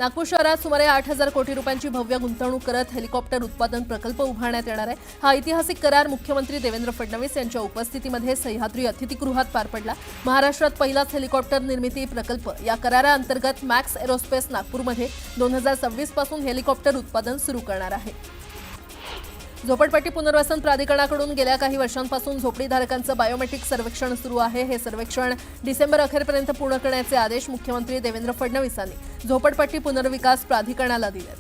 नागपूर शहरात सुमारे 8,000 कोटी रुपयांची भव्य गुंतवणूक करत हेलिकॉप्टर उत्पादन प्रकल्प उभारण्यात येणार आहे। हा ऐतिहासिक करार मुख्यमंत्री देवेंद्र फडणवीस यांच्या उपस्थितीमध्ये सह्याद्री अतिथीगृहात पार पडला। महाराष्ट्रात पहिलाच हेलिकॉप्टर निर्मिती प्रकल्प या कराराअंतर्गत मॅक्स एरोस्पेस नागपूरमध्ये 2026 पासून हेलिकॉप्टर उत्पादन सुरू करणार आहे। झोपडपट्टी पुनर्वसन प्राधिकरणाकडून गेल्या काही वर्षांपासून झोपडीधारकांचं बायोमेट्रिक सर्वेक्षण सुरू आहे। हे सर्वेक्षण डिसेंबर अखेरपर्यंत पूर्ण करण्याचे आदेश मुख्यमंत्री देवेंद्र फडणवीस यांनी झोपडपट्टी पुनर्विकास प्राधिकरणाला दिलेत।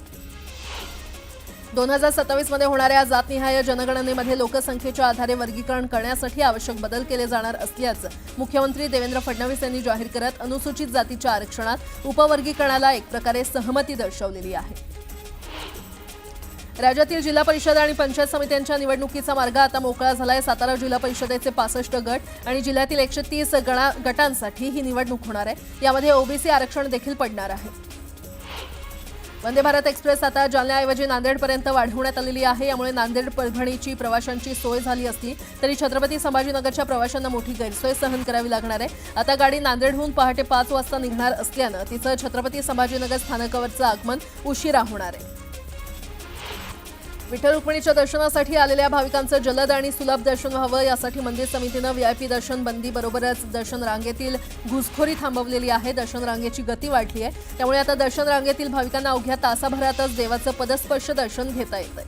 2027 मध्ये होणाऱ्या जातनिहाय जनगणनेमध्ये लोकसंख्येच्या आधारे वर्गीकरण करण्यासाठी आवश्यक बदल केले जाणार असल्याचं मुख्यमंत्री देवेंद्र फडणवीस यांनी जाहीर करत अनुसूचित जातीच्या आरक्षणात उपवर्गीकरणाला एक प्रकारे सहमती दर्शवलेली आहे। राज्यातील जिल्हा परिषद आणि पंचायत समित्यांच्या निवडणुकीचा मार्ग आता मोकळा झालाय। सातारा जिल्हा परिषदेचे 65 गट आणि जिल्ह्यातील 130 गटांसाठी ही निवडणूक होणार आहे। यामध्ये ओबीसी आरक्षण देखील पडणार आहे। वंदे भारत एक्सप्रेस आता जालन्याऐवजी नांदेडपर्यंत वाढवण्यात आलेली आहे। यामुळे नांदेड परभणीची प्रवाशांची सोय झाली असली तरी छत्रपती संभाजीनगरच्या प्रवाशांना मोठी गैरसोय सहन करावी लागणार आहे। आता गाडी नांदेडहून पहाटे 5 वाजता निघणार असल्यानं तिचं छत्रपती संभाजीनगर स्थानकावरचं आगमन उशिरा होणार आहे। विठ्ठल रुक्मिणीच्या दर्शनासाठी आलेल्या भाविकांचं जलद आणि सुलभ दर्शन व्हावं यासाठी मंदिर समितीनं व्हीआयपी दर्शन बंदी बरोबरच दर्शन रांगेतील घुसखोरी थांबवलेली आहे। दर्शन रांगेची गती वाढली आहे, त्यामुळे आता दर्शन रांगेतील भाविकांना अवघ्या तासाभरातच देवाचं पदस्पर्श दर्शन घेता येतंय।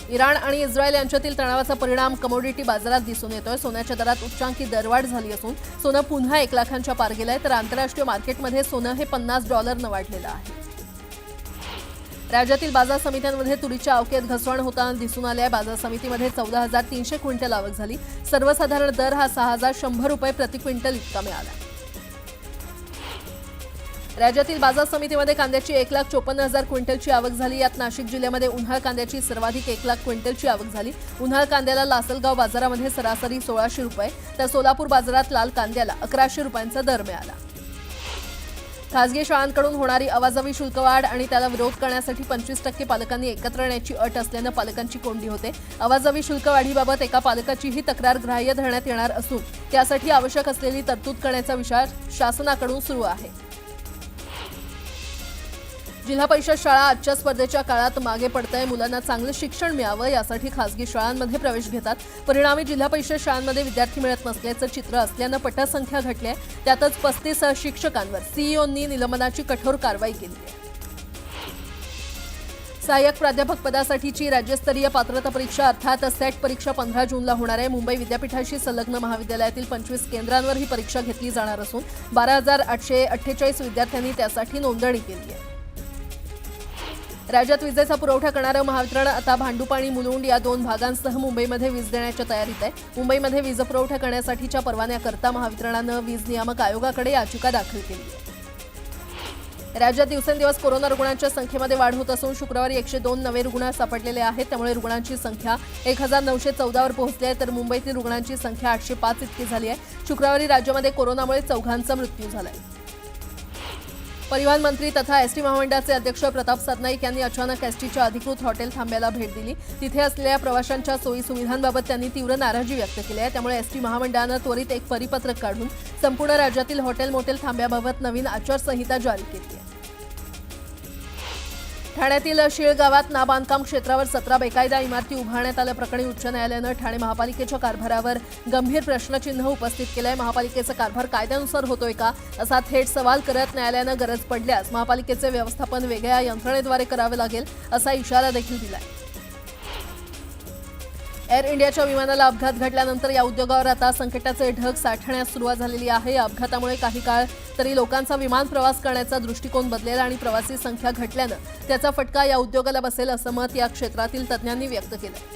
इराण आणि इस्रायल यांच्यातील तणावाचा परिणाम कमोडिटी बाजारात दिसून येतोय। सोन्याच्या दरात उच्चांकी दरवाढ झाली असून सोनं पुन्हा 1 लाखांच्या पार गेलंय, तर आंतरराष्ट्रीय मार्केटमध्ये सोनं हे $50 वाढलेलं आहे। राज्यातील बाजार समित्यांमध्ये तुरीच्या अवकेत घसरण होताना दिसून आल्या। बाजार समितीमध्ये 14,300 क्विंटल आवक झाली। सर्वसाधारण दर हा 6,100 रुपये प्रति क्विंटल इतका मिळाला। राज्यातील बाजार समितीमध्ये कांद्याची 1,54,000 क्विंटलची आवक झाली। यात नाशिक जिल्ह्यामध्ये उन्हाळ कांद्याची सर्वाधिक 1 लाख क्विंटलची आवक झाली। उन्हाळ कांद्याला लासलगाव बाजारामध्ये सरासरी 1,600 रुपये तर सोलापूर बाजारात लाल कांद्याला 1,100 रुपयांचा दर मिळाला। खासगी शाळांकडून होणारी अवाजवी शुल्कवाढ आणि त्याला विरोध करण्यासाठी 25% पालकांनी एकत्र येण्याची अट असल्यानं पालकांची कोंडी होते। अवाजवी शुल्कवाढीबाबत एका पालकाचीही तक्रार ग्राह्य धरण्यात येणार असून त्यासाठी आवश्यक असलेली तरतूद करण्याचा विचार शासनाकडून सुरू आहे। जिल्हा परिषद शाळा आजच्या स्पर्धेच्या काळात मागे पडतंय। मुलांना चांगलं शिक्षण मिळावं यासाठी खासगी शाळांमध्ये प्रवेश घेतात। परिणामी जिल्हा परिषद शाळांमध्ये विद्यार्थी मिळत नसल्याचं चित्र असल्यानं पटसंख्या घटली आहे। त्यातच 35 शिक्षकांवर सीईओंनी निलंबनाची कठोर कारवाई केली आहे। सहाय्यक प्राध्यापक पदासाठीची राज्यस्तरीय पात्रता परीक्षा अर्थात सेट परीक्षा 15 जूनला होणार आहे। मुंबई विद्यापीठाशी संलग्न महाविद्यालयातील 25 केंद्रांवर ही परीक्षा घेतली जाणार असून 12,848 विद्यार्थ्यांनी त्यासाठी नोंदणी केली आहे। राज्यात विजेचा पुरवठा करणारं महावितरण आता भांडूप आणि मुलुंड या 2 भागांसह मुंबईमध्ये वीज देण्याच्या तयारीत आहे। मुंबईमध्ये वीज पुरवठा करण्यासाठीच्या परवान्याकरता महावितरणानं वीज नियामक आयोगाकडे याचिका दाखल केली आहे। राज्यात दिवसेंदिवस कोरोना रुग्णांच्या संख्येमध्ये वाढ होत असून शुक्रवारी 102 नवे रुग्ण सापडलेले आहेत। त्यामुळे रुग्णांची संख्या 1,914 वर पोहोचली आहे, तर मुंबईतील रुग्णांची संख्या 805 इतकी झाली आहे। शुक्रवारी राज्यामध्ये कोरोनामुळे 4 मृत्यू झाला आहे। परिवहन मंत्री तथा एसटी महामंडळाचे अध्यक्ष प्रताप सरनाईक यांनी अचानक एसटीच्या अधिकृत हॉटेल थांब्याला भेट दिली। तिथे असलेल्या प्रवाशांच्या सोयी सुविधांबाबत त्यांनी तीव्र नाराजी व्यक्त केली आहे। त्यामुळे एसटी महामंडळानं त्वरित एक परिपत्रक काढून संपूर्ण राज्यातील हॉटेल मोटेल थांब्याबाबत नवीन आचारसंहिता जारी केली आहे। ठाण्यातील शीळ गावात नाबांधकाम क्षेत्रावर 17 बेकायदा इमारती उभारण्यात आल्याप्रकरणी उच्च न्यायालयानं ठाणे महापालिकेच्या कारभारावर गंभीर प्रश्नचिन्ह उपस्थित केलंय। महापालिकेचा कारभार कायद्यानुसार होतोय का असा थेट सवाल करत न्यायालयानं गरज पडल्यास महापालिकेचे व्यवस्थापन वेगळ्या यंत्रणेद्वारे करावे लागेल असा इशारा देखील दिलाय। एअर इंडियाच्या विमानाला अपघात घडल्यानंतर या उद्योगावर आता संकटाचे ढग साठण्यास सुरुवात झालेली आहे। या अपघातामुळे काही काळ तरी लोकांचा विमान प्रवास करण्याचा दृष्टिकोन बदलेल आणि प्रवासी संख्या घटल्यानं त्याचा फटका या उद्योगाला बसेल असं मत या क्षेत्रातील तज्ज्ञांनी व्यक्त केलं।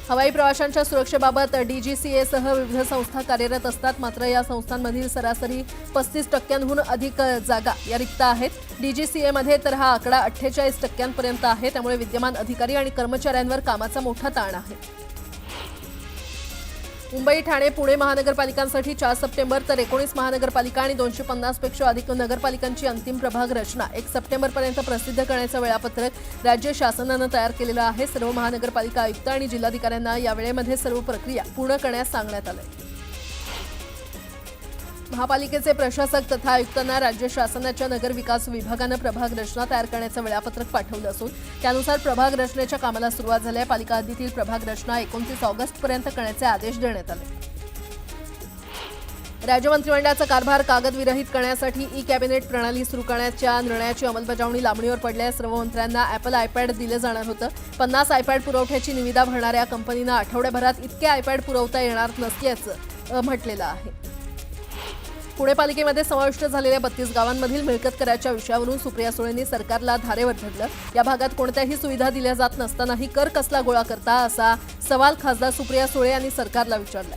हवाई प्रवाशांच्या सुरक्षेबाबत डीजीसीएसह विविध संस्था कार्यरत असतात, मात्र या संस्थांमधील सरासरी 35% अधिक जागा या रिक्त आहेत। डीजीसीएमध्ये तर हा आकडा 48% आहे। त्यामुळे विद्यमान अधिकारी आणि कर्मचाऱ्यांवर कामाचा मोठा ताण आहे। मुंबई, ठाणे, पुणे महानगरपालिकांसाठी 4 सप्टेंबर तर 19 महानगरपालिका आणि 250 पेक्षा अधिक नगरपालिकांची अंतिम प्रभाग रचना 1 सप्टेंबरपर्यंत प्रसिद्ध करण्याचं वेळापत्रक राज्य शासनानं तयार केलेलं आहे। सर्व महानगरपालिका आयुक्त आणि जिल्हाधिकाऱ्यांना या वेळेमध्ये सर्व प्रक्रिया पूर्ण करण्यास सांगण्यात आलं आहे। महापालिकेचे प्रशासक तथा आयुक्तांना राज्य शासनाच्या नगर विकास विभागानं प्रभाग रचना तयार करण्याचं वेळापत्रक पाठवलं असून त्यानुसार प्रभाग रचनेच्या कामाला सुरुवात झाली आहे। पालिका हद्दीतील प्रभाग रचना 29 ऑगस्टपर्यंत करण्याचे आदेश देण्यात आले। राज्य मंत्रिमंडळाचा कारभार कागदविरहित करण्यासाठी ई कॅबिनेट प्रणाली सुरू करण्याच्या निर्णयाची अंमलबजावणी लांबणीवर पडली आहे। सर्व मंत्र्यांना ॲपल आयपॅड दिले जाणार होतं। 50 आयपॅड पुरवठ्याची निविदा भरणाऱ्या कंपनीनं आठवड्याभरात इतके आयपॅड पुरवता येणार नसल्याचं म्हटलेलं आहे। पुणे पालिकेमध्ये समाविष्ट झालेल्या 32 गावांमधील मिळकत कराच्या विषयावरून सुप्रिया सुळेंनी सरकारला धारेवर धरलं। या भागात कोणत्याही सुविधा दिल्या जात नसतानाही कर कसला गोळा करता असा सवाल खासदार सुप्रिया सुळे यांनी सरकारला विचारला।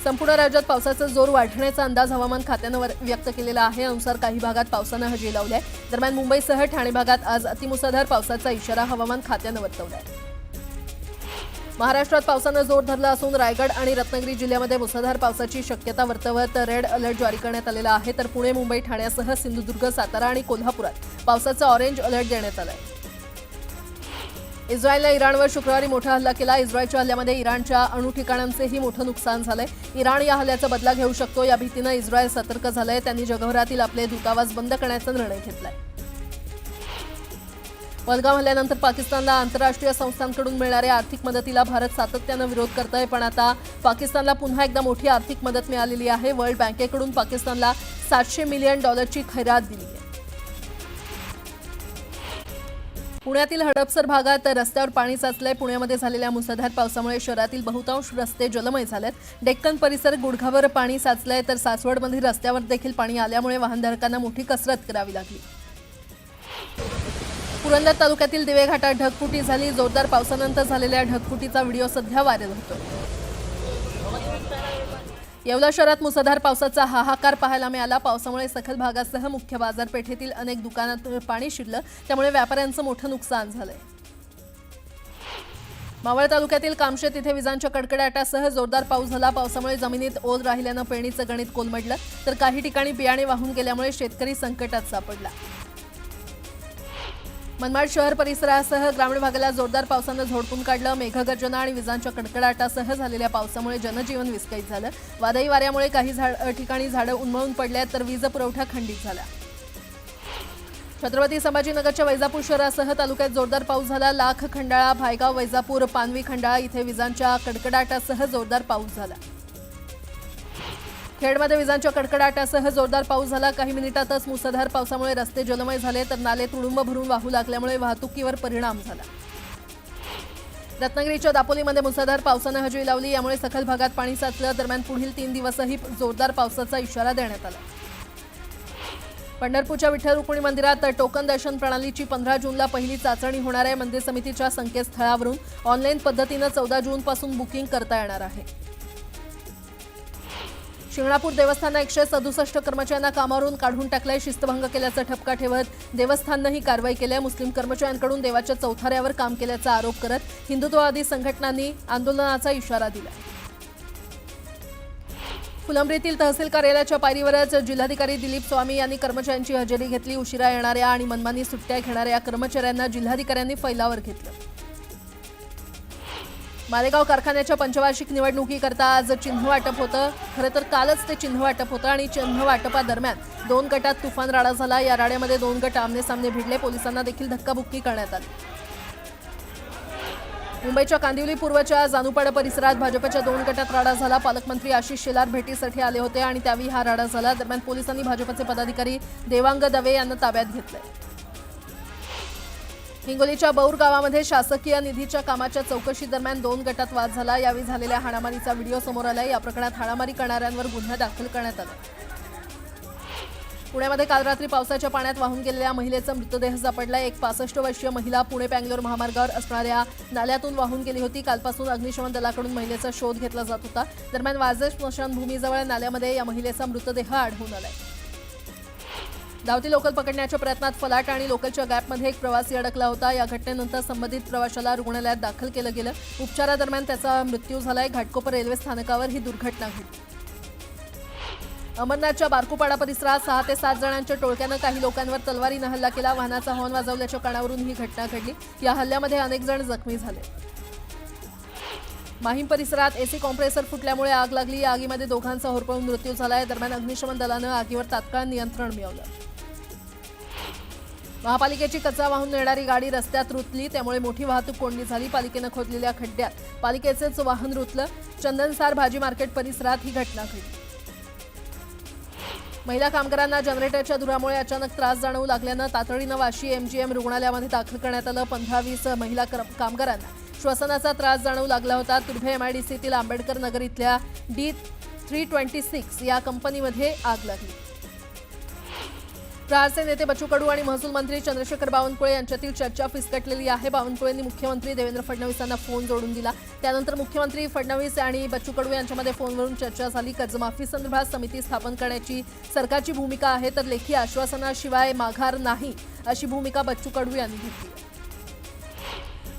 संपूर्ण राज्यात पावसाचा जोर वाढण्याचा अंदाज हवामान खात्यानं व्यक्त केलेला आहे। अनुसार काही भागात पावसानं हजेरी लावली आहे। दरम्यान मुंबईसह ठाणे भागात आज अतिमुसळधार पावसाचा इशारा हवामान खात्यानं वर्तवला आहे। महाराष्ट्रात पावसानं जोर धरला असून रायगड आणि रत्नागिरी जिल्ह्यामध्ये मुसळधार पावसाची शक्यता वर्तवत रेड अलर्ट जारी करण्यात आलेला आहे। तर पुणे, मुंबई, ठाण्यासह सिंधुदुर्ग, सातारा आणि कोल्हापुरात पावसाचा ऑरेंज अलर्ट देण्यात आला आहे। इस्रायलने इराणवर शुक्रवारी मोठा हल्ला केला। इस्रायलच्या हल्ल्यामध्ये इराणच्या अणु ठिकाणांचेही मोठं नुकसान झालंय। इराण या हल्ल्याचा बदला घेऊ शकतो या भीतीनं इस्रायल सतर्क झालंय। त्यांनी जगभरातील आपले दूतावास बंद करण्याचा निर्णय घेतलाय। पहलगाम हल्ल्यानंतर पाकिस्तानला आंतरराष्ट्रीय संस्थांकडून मिळणाऱ्या आर्थिक मदतीला भारत सातत्यानं विरोध करतोय, पण आता पाकिस्तानला पुन्हा एकदा मोठी आर्थिक मदत मिळालेली आहे। वर्ल्ड बँकेकडून पाकिस्तानला $700 मिलियन खैरात दिली आहे। पुण्यातील हडपसर भागात रस्त्यावर पाणी साचलंय। पुण्यामध्ये झालेल्या मुसळधार पावसामुळे शहरातील बहुतांश रस्ते जलमय झालेत। डेक्कन परिसर गुडघावर पाणी साचलंय, तर सासवडमधील रस्त्यावर देखील पाणी आल्यामुळे वाहनधारकांना मोठी कसरत करावी लागली। पुरंदर तालुक्यातील दिवे घाटात ढगफुटी झाली। जोरदार पावसानंतर झालेल्या ढगफुटीचा व्हिडिओ सध्या व्हायरल होतोय। येवला शहरात मुसळधार पावसाचा हाहाकार पाहायला मिळाला। पावसामुळे सखल भागासह मुख्य बाजारपेठेतील अनेक दुकानात पाणी शिरलं, त्यामुळे व्यापाऱ्यांचं मोठं नुकसान झालंय। मावळ तालुक्यातील कामशेत इथे विजांच्या कडकडाटासह जोरदार पाऊस झाला। पावसामुळे जमिनीत ओल राहिल्यानं पेरणीचं गणित कोलमडलं, तर काही ठिकाणी बियाणे वाहून गेल्यामुळे शेतकरी संकटात सापडला। मनमाड शहर परिसरासह ग्रामीण भागाला जोरदार पावसानं झोडपून काढलं। मेघगर्जना आणि विजांच्या कडकडाटासह झालेल्या पावसामुळे जनजीवन विस्कळीत झालं। वादळी वाऱ्यामुळे काही ठिकाणी झाडं उन्मळून पडल्यात, तर वीज पुरवठा खंडित झाला। छत्रपती संभाजीनगरच्या वैजापूर शहरासह तालुक्यात जोरदार पाऊस झाला। लाख, खंडाळा, भायगाव, वैजापूर, पानवी, खंडाळा इथे विजांच्या कडकडाटासह जोरदार पाऊस झाला। खेडमध्ये विजांच्या कडकडाटासह जोरदार पाऊस झाला। काही मिनिटातच मुसळधार पावसामुळे रस्ते जलमय झाले, तर नाले तुडुंब भरून वाहू लागल्यामुळे वाहतुकीवर परिणाम झाला। रत्नागिरीच्या दापोलीमध्ये मुसळधार पावसानं हजेरी लावली, यामुळे सखल भागात पाणी साचलं। दरम्यान पुढील 3 दिवसही जोरदार पावसाचा इशारा देण्यात आला। पंढरपूरच्या विठ्ठल रुक्मिणी मंदिरात टोकन दर्शन प्रणालीची 15 जूनला पहिली चाचणी होणार आहे। मंदिर समितीच्या संकेतस्थळावरून ऑनलाईन पद्धतीनं 14 जूनपासून बुकिंग करता येणार आहे। शिंगणापूर देवस्थाननं 167 कर्मचाऱ्यांना कामावरून काढून टाकलंय। शिस्तभंग केल्याचा ठपका ठेवत देवस्थाननं ही कारवाई केली आहे। मुस्लिम कर्मचाऱ्यांकडून देवाच्या चौथाऱ्यावर काम केल्याचा आरोप करत हिंदुत्ववादी संघटनांनी आंदोलनाचा इशारा दिला। फुलंब्रीतील तहसील कार्यालयाच्या पायरीवरच जिल्हाधिकारी दिलीप स्वामी यांनी कर्मचाऱ्यांची हजेरी घेतली। उशिरा येणाऱ्या आणि मनमानी सुट्ट्या घेणाऱ्या कर्मचाऱ्यांना जिल्हाधिकाऱ्यांनी फैलावर घेतलं। मालेगाव कारखान्याच्या पंचवार्षिक निवडणुकीकरता आज चिन्ह वाटप होतं। खरं तर कालच ते चिन्ह वाटप होतं आणि चिन्ह वाटपादरम्यान 2 गटात तुफान राडा झाला। या राड्यामध्ये 2 गट आमने-सामने भिडले। पोलिसांना देखील धक्काबुक्की करण्यात आली। मुंबईच्या कांदिवली पूर्वच्या जानुपाडा परिसरात भाजपच्या 2 गटात राडा झाला। पालकमंत्री आशिष शेलार भेटीसाठी आले होते आणि त्यावेळी हा राडा झाला। दरम्यान पोलिसांनी भाजपचे पदाधिकारी देवांग दवे यांना ताब्यात घेतले। हिंगोलीच्या बौर गावामध्ये शासकीय निधीच्या कामाच्या चौकशी दरम्यान 2 गटात वाद झाला। यावेळी झालेल्या हाणामारीचा व्हिडिओ समोर आलाय। या प्रकरणात हाणामारी करणाऱ्यांवर गुन्हा दाखल करण्यात आला। पुण्यामध्ये काल रात्री पावसाच्या पाण्यात वाहून गेलेल्या महिलेचा मृतदेह सापडला। एक 65 वर्षीय महिला पुणे-बँगलोर महामार्गावर असणाऱ्या नाल्यातून वाहून गेली होती। कालपासून अग्निशमन दलाकडून महिलेचा शोध घेतला जात होता। दरम्यान वाजे स्मशानभूमीजवळ नाल्यामध्ये या महिलेचा मृतदेह आढळून आलाय। धावती लोकल पकडण्याच्या प्रयत्नात फलाट आणि लोकलच्या गॅपमध्ये एक प्रवासी अडकला होता। या घटनेनंतर संबंधित प्रवाशाला रुग्णालयात दाखल केलं गेलं। उपचारादरम्यान त्याचा मृत्यू झालाय। घाटकोपर रेल्वे स्थानकावर ही दुर्घटना घडली। अमरनाथच्या बारकुपाडा परिसरात 6 ते 7 जणांच्या टोळक्यानं काही लोकांवर तलवारीनं हल्ला केला। वाहनाचा हॉर्न वाजवल्याच्या कारणावरून ही घटना घडली। या हल्ल्यामध्ये अनेक जण जखमी झाले। माहीम परिसरात एसी कॉम्प्रेसर फुटल्यामुळे आग लागली. या आगीमध्ये दोघांचा होरपळून मृत्यू झालाय. दरम्यान अग्निशमन दलानं आगीवर तात्काळ नियंत्रण मिळवलं. महापालिकेची कचरा वाहून नेणारी गाडी रस्त्यात रुतली, त्यामुळे मोठी वाहतूक कोंडी झाली. पालिकेनं खोदलेल्या खड्ड्यात पालिकेचेच वाहन रुतलं. चंदनसार भाजी मार्केट परिसरात ही घटना घडली. महिला कामगारांना जनरेटरच्या धुरामुळे अचानक त्रास जाणवू लागल्यानं तातडीनं वाशी एमजीएम रुग्णालयामध्ये दाखल करण्यात आलं. 15-20 महिला कामगारांना श्वसनाचा त्रास जाणवू लागला होता. तुर्भे एमआयडीसीतील आंबेडकर नगर इथल्या D326 या कंपनीमध्ये आग लागली. प्रहारचे नेते बच्चू कडू आणि महसूल मंत्री चंद्रशेखर बावनकुळे यांच्यातील चर्चा फिसकटलेली आहे. बावनकुळेंनी मुख्यमंत्री देवेंद्र फडणवीसांना फोन जोडून दिला. त्यानंतर मुख्यमंत्री फडणवीस आणि बच्चू कडू यांच्यामध्ये फोनवरून चर्चा झाली. कर्जमाफी संदर्भात समिती स्थापन करण्याची सरकारची भूमिका आहे, तर लेखी आश्वासनाशिवाय माघार नाही अशी भूमिका बच्चू कडू यांनी घेतली.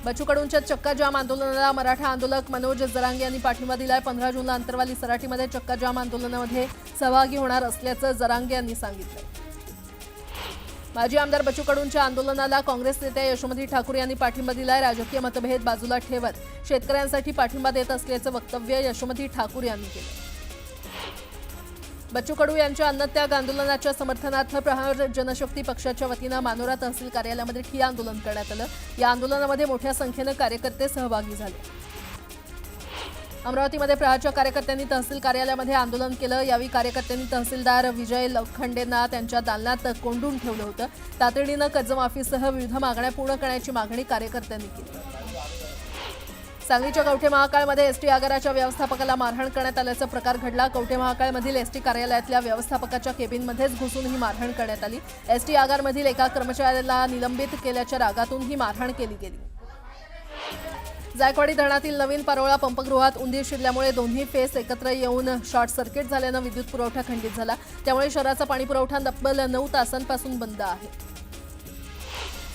बच्चू कडूंच्या चक्का जाम आंदोलनाला मराठा आंदोलक मनोज जरांगे यांनी पाठिंबा दिलाय. 15 जूनला अंतरवाली सराटीमध्ये चक्का जाम आंदोलनामध्ये सहभागी होणार असल्याचं जरांगे यांनी सांगितलं. माजी आमदार बच्चू कडूंच्या आंदोलनाला काँग्रेस नेत्या यशोमती ठाकूर यांनी पाठिंबा दिलाय. राजकीय मतभेद बाजूला ठेवत शेतकऱ्यांसाठी पाठिंबा देत असल्याचं वक्तव्य यशोमती ठाकूर यांनी केलं. बच्चू कडू यांच्या अन्नत्याग आंदोलनाच्या समर्थनार्थ प्रहार जनशक्ती पक्षाच्या वतीनं मानोरा तहसील कार्यालयामध्ये ठिय्या आंदोलन करण्यात आलं. या आंदोलनामध्ये मोठ्या संख्येनं कार्यकर्ते सहभागी झाले. अमरावतीमध्ये प्रहारच्या कार्यकर्त्यांनी तहसील कार्यालयामध्ये आंदोलन केलं. यावेळी कार्यकर्त्यांनी तहसीलदार विजय लोखंडेंना त्यांच्या दालनात कोंडून ठेवलं होतं. तातडीनं कर्जमाफीसह विविध मागण्या पूर्ण करण्याची मागणी कार्यकर्त्यांनी केली. सांगलीच्या कवठे महाकाळमध्ये एसटी आगाराच्या व्यवस्थापकाला मारहाण करण्यात आल्याचा प्रकार घडला. कवठे महाकाळमधील एसटी कार्यालयातल्या व्यवस्थापकाच्या केबिनमध्येच घुसून ही मारहाण करण्यात आली. एसटी आगारमधील एका कर्मचाऱ्याला निलंबित केल्याच्या रागातून ही मारहाण केली गेली. जायकवाडी धरणातील नवीन पारोळा पंपगृहात उंदीर शिरल्यामुळे दोन्ही फेस एकत्र येऊन शॉर्ट सर्किट झाल्यानं विद्युत पुरवठा खंडित झाला. त्यामुळे शहराचा पाणीपुरवठा तब्बल 9 तासांपासून बंद आहे.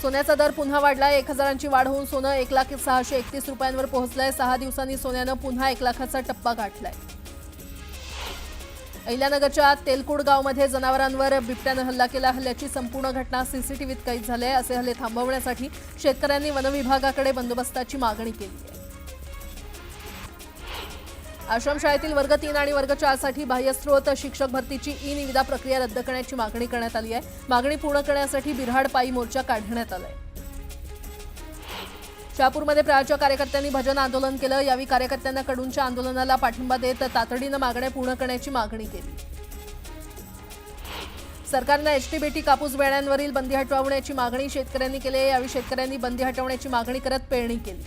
सोन्याचा दर पुन्हा वाढलाय. 1000ची वाढ होऊन सोनं 1,631 रुपयांवर पोहोचलंय. 6 दिवसांनी सोन्यानं पुन्हा 1 लाखाचा टप्पा गाठलाय. अहिल्यानगरच्या तेलकुड गावमध्ये जनावरांवर बिबट्यानं हल्ला केला. हल्ल्याची संपूर्ण घटना सीसीटीव्हीत कैद झाली आहे. असे हल्ले थांबवण्यासाठी शेतकऱ्यांनी वनविभागाकडे बंदोबस्ताची मागणी केली आहे. आश्रमशाळेतील वर्ग 3 आणि वर्ग 4 साठी बाह्यस्रोत शिक्षक भरतीची ई-निविदा प्रक्रिया रद्द करण्याची मागणी करण्यात आली आहे. मागणी पूर्ण करण्यासाठी बिऱ्हाड पायी मोर्चा काढण्यात आलाय. शहापूरमध्ये प्रहारच्या कार्यकर्त्यांनी भजन आंदोलन केलं. यावेळी कार्यकर्त्यांना कडूंच्या आंदोलनाला पाठिंबा देत तातडीनं मागण्या पूर्ण करण्याची मागणी केली. सरकारनं एचटीबीटी कापूस बेड्यांवरील बंदी हटवण्याची मागणी शेतकऱ्यांनी केली. यावेळी शेतकऱ्यांनी बंदी हटवण्याची मागणी करत पेरणी केली.